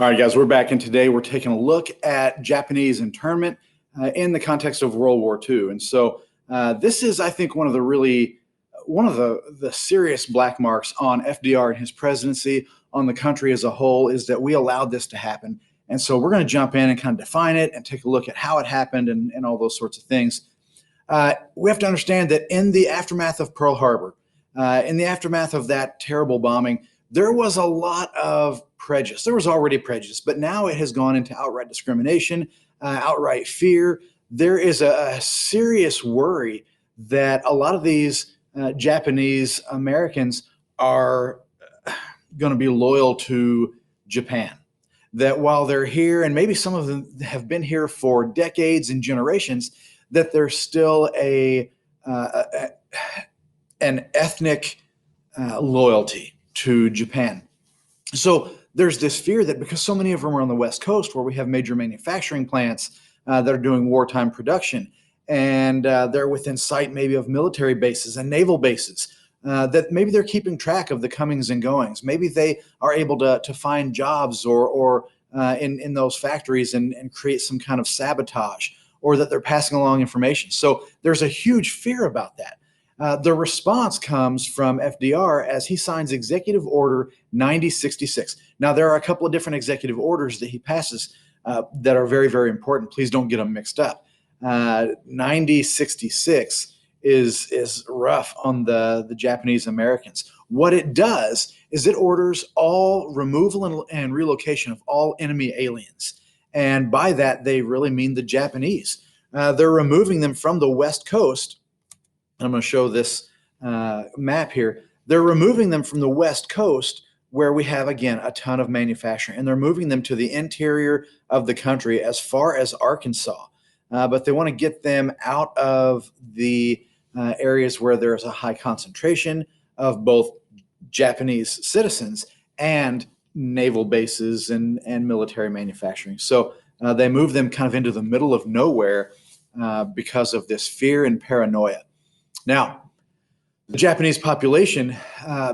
All right, guys, we're back, and today we're taking a look at Japanese internment in the context of World War II. And so this is, I think, one of the serious black marks on FDR and his presidency, on the country as a whole, is that we allowed this to happen. And so we're going to jump in and kind of define it and take a look at how it happened and all those sorts of things. We have to understand that in the aftermath of Pearl Harbor, in the aftermath of that terrible bombing, there was a lot of prejudice. There was already prejudice, but now it has gone into outright discrimination, outright fear. There is a serious worry that a lot of these Japanese Americans are going to be loyal to Japan. That while they're here, and maybe some of them have been here for decades and generations, that there's still an ethnic loyalty to Japan. So there's this fear that because so many of them are on the West Coast, where we have major manufacturing plants that are doing wartime production, and they're within sight maybe of military bases and naval bases, that maybe they're keeping track of the comings and goings. Maybe they are able to find jobs or in those factories and create some kind of sabotage, or that they're passing along information. So there's a huge fear about that. The response comes from FDR as he signs Executive Order 9066. Now, there are a couple of different executive orders that he passes that are very, very important. Please don't get them mixed up. 9066 is rough on the Japanese Americans. What it does is it orders all removal and relocation of all enemy aliens. And by that, they really mean the Japanese. They're removing them from the West Coast. I'm going to show this map here. They're removing them from the West Coast, where we have, again, a ton of manufacturing, and they're moving them to the interior of the country as far as Arkansas. But they want to get them out of the areas where there's a high concentration of both Japanese citizens and naval bases and military manufacturing. So they move them kind of into the middle of nowhere because of this fear and paranoia. Now, the Japanese population,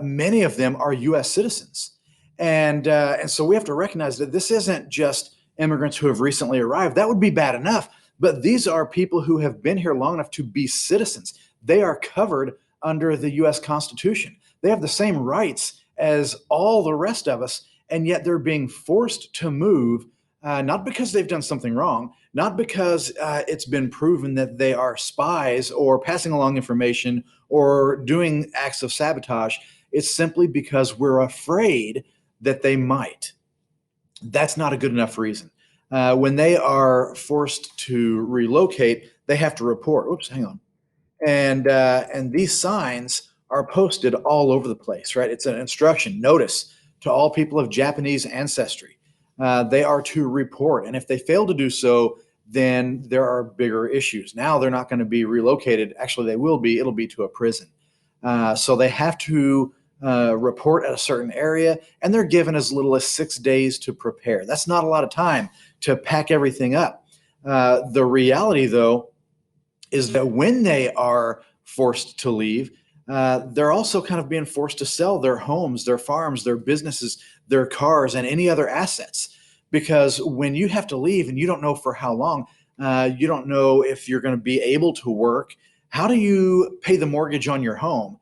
many of them are U.S. citizens. And so we have to recognize that this isn't just immigrants who have recently arrived. That would be bad enough. But these are people who have been here long enough to be citizens. They are covered under the U.S. Constitution. They have the same rights as all the rest of us, and yet they're being forced to move, not because they've done something wrong, not because it's been proven that they are spies or passing along information or doing acts of sabotage. It's simply because we're afraid that they might. That's not a good enough reason. When they are forced to relocate, they have to report. Oops, hang on. And these signs are posted all over the place, right? It's an instruction, notice to all people of Japanese ancestry. They are to report. And if they fail to do so, then there are bigger issues. Now they're not going to be relocated. Actually, they will be. It'll be to a prison. So they have to report at a certain area, and they're given as little as 6 days to prepare. That's not a lot of time to pack everything up. The reality, though, is that when they are forced to leave, they're also kind of being forced to sell their homes, their farms, their businesses, their cars, and any other assets. Because when you have to leave and you don't know for how long, you don't know if you're going to be able to work, how do you pay the mortgage on your home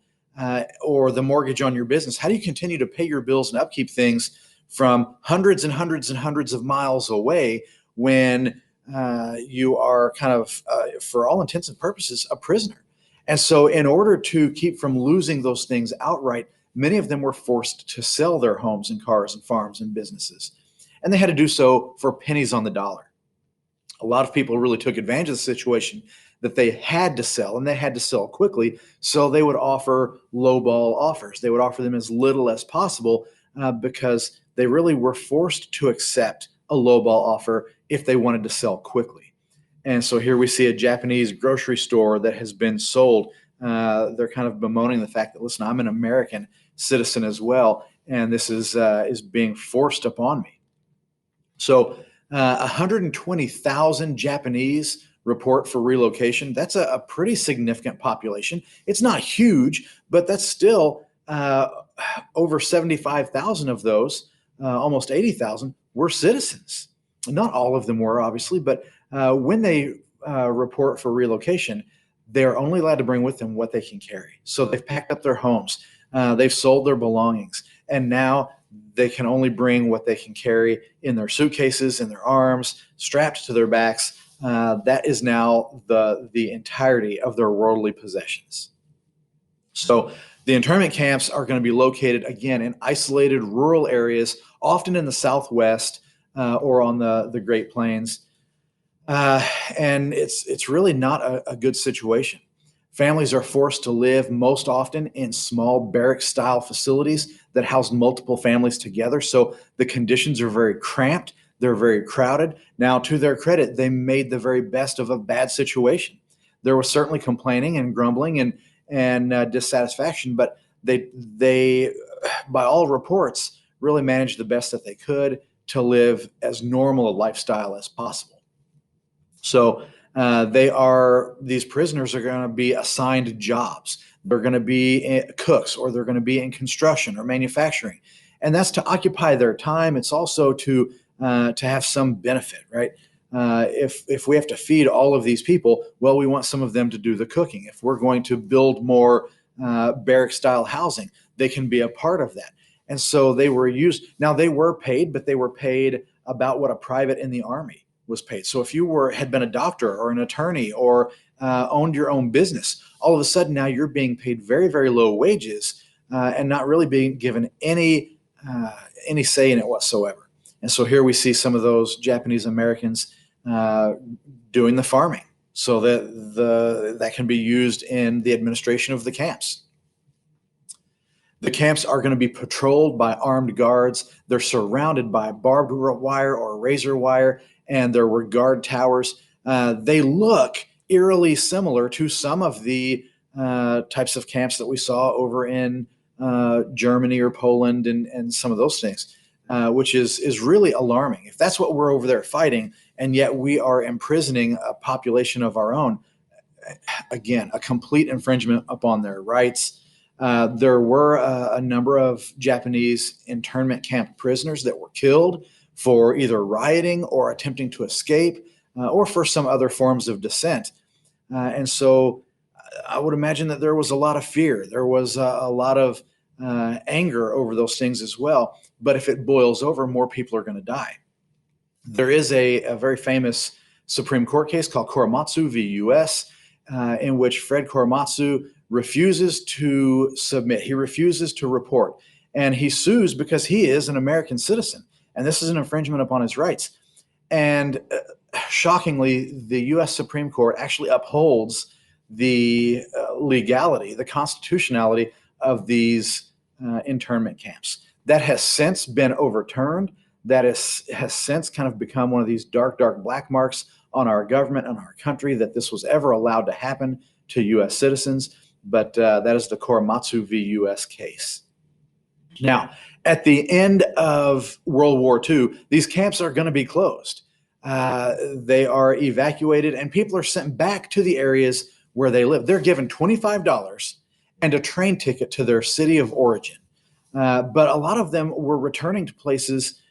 or the mortgage on your business? How do you continue to pay your bills and upkeep things from hundreds and hundreds and hundreds of miles away when you are kind of, for all intents and purposes, a prisoner? And so in order to keep from losing those things outright, many of them were forced to sell their homes and cars and farms and businesses. And they had to do so for pennies on the dollar. A lot of people really took advantage of the situation that they had to sell, and they had to sell quickly. So they would offer lowball offers. They would offer them as little as possible because they really were forced to accept a lowball offer if they wanted to sell quickly. And so here we see a Japanese grocery store that has been sold. They're kind of bemoaning the fact that, listen, I'm an American citizen as well, and this is being forced upon me. So 120,000 Japanese report for relocation. That's a pretty significant population. It's not huge, but that's still over 75,000 of those, almost 80,000, were citizens. Not all of them were, obviously, but when they report for relocation, they're only allowed to bring with them what they can carry. So they've packed up their homes, they've sold their belongings, and now they can only bring what they can carry in their suitcases, in their arms, strapped to their backs. That is now the entirety of their worldly possessions. So the internment camps are going to be located again in isolated rural areas, often in the Southwest or on the Great Plains. And it's really not a good situation. Families are forced to live most often in small barrack-style facilities that house multiple families together. So the conditions are very cramped. They're very crowded. Now, to their credit, they made the very best of a bad situation. There was certainly complaining and grumbling and dissatisfaction, but they, by all reports, really managed the best that they could to live as normal a lifestyle as possible. So these prisoners are going to be assigned jobs. They're going to be cooks, or they're going to be in construction or manufacturing, and that's to occupy their time. It's also to have some benefit, right? If we have to feed all of these people, well, we want some of them to do the cooking. If we're going to build more barrack-style housing, they can be a part of that. And so they were used. Now, they were paid, but they were paid about what a private in the Army was paid. So if you had been a doctor or an attorney or owned your own business, all of a sudden now you're being paid very, very low wages and not really being given any say in it whatsoever. And so here we see some of those Japanese Americans doing the farming, so that can be used in the administration of the camps. The camps are going to be patrolled by armed guards. They're surrounded by barbed wire or razor wire, and there were guard towers. They look eerily similar to some of the types of camps that we saw over in Germany or Poland and some of those things, which is really alarming. If that's what we're over there fighting, and yet we are imprisoning a population of our own, again, a complete infringement upon their rights. There were a number of Japanese internment camp prisoners that were killed for either rioting or attempting to escape or for some other forms of dissent. And so I would imagine that there was a lot of fear. There was a lot of anger over those things as well. But if it boils over, more people are going to die. There is a very famous Supreme Court case called Korematsu v. U.S., in which Fred Korematsu refuses to submit. He refuses to report. And he sues because he is an American citizen. And this is an infringement upon his rights. And shockingly, the U.S. Supreme Court actually upholds the legality, the constitutionality of these internment camps. That has since been overturned. That has since kind of become one of these dark, dark black marks on our government and our country, that this was ever allowed to happen to U.S. citizens. But that is the Korematsu v. U.S. case. Now, at the end of World War II, these camps are going to be closed. They are evacuated, and people are sent back to the areas where they live. They're given $25 and a train ticket to their city of origin. But a lot of them were returning to places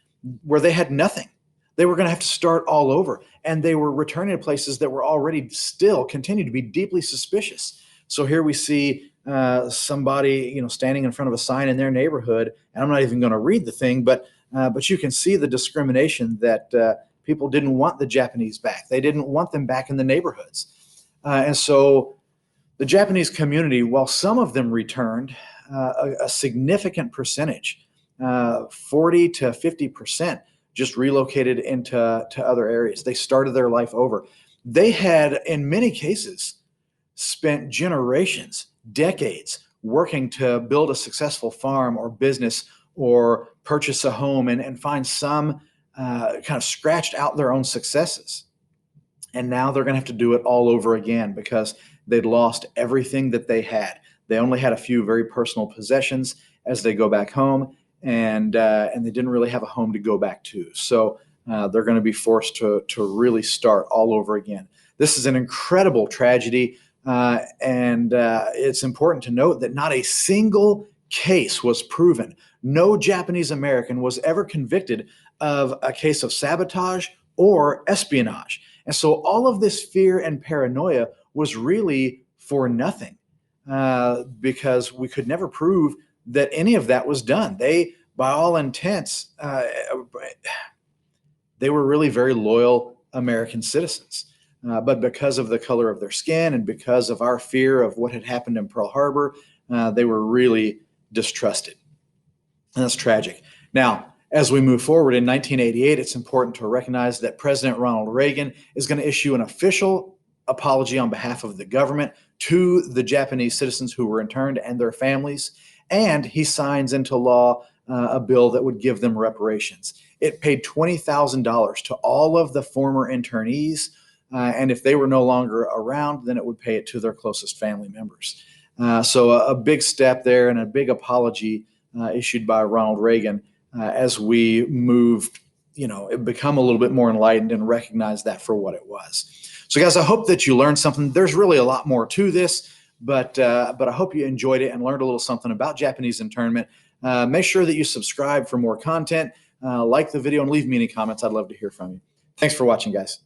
where they had nothing. They were going to have to start all over, and they were returning to places that were already still continue to be deeply suspicious. So here we see somebody, standing in front of a sign in their neighborhood, and I'm not even going to read the thing, but you can see the discrimination that people didn't want the Japanese back. They didn't want them back in the neighborhoods, and so the Japanese community, while some of them returned, a significant percentage, 40 to 50%, just relocated into other areas. They started their life over. They had, in many cases, spent generations, decades, working to build a successful farm or business or purchase a home and find some kind of scratched out their own successes. And now they're going to have to do it all over again because they'd lost everything that they had. They only had a few very personal possessions as they go back home, and they didn't really have a home to go back to. So they're going to be forced to really start all over again. This is an incredible tragedy, and it's important to note that not a single case was proven. No Japanese American was ever convicted of a case of sabotage or espionage. And so all of this fear and paranoia was really for nothing, because we could never prove that any of that was done. They, by all intents, they were really very loyal American citizens. But because of the color of their skin and because of our fear of what had happened in Pearl Harbor, they were really distrusted. And that's tragic. Now, as we move forward in 1988, it's important to recognize that President Ronald Reagan is going to issue an official apology on behalf of the government to the Japanese citizens who were interned and their families. And he signs into law a bill that would give them reparations. It paid $20,000 to all of the former internees. And if they were no longer around, then it would pay it to their closest family members. So a big step there and a big apology issued by Ronald Reagan as we moved, become a little bit more enlightened and recognize that for what it was. So, guys, I hope that you learned something. There's really a lot more to this, but I hope you enjoyed it and learned a little something about Japanese internment. Make sure that you subscribe for more content, like the video, and leave me any comments. I'd love to hear from you. Thanks for watching, guys.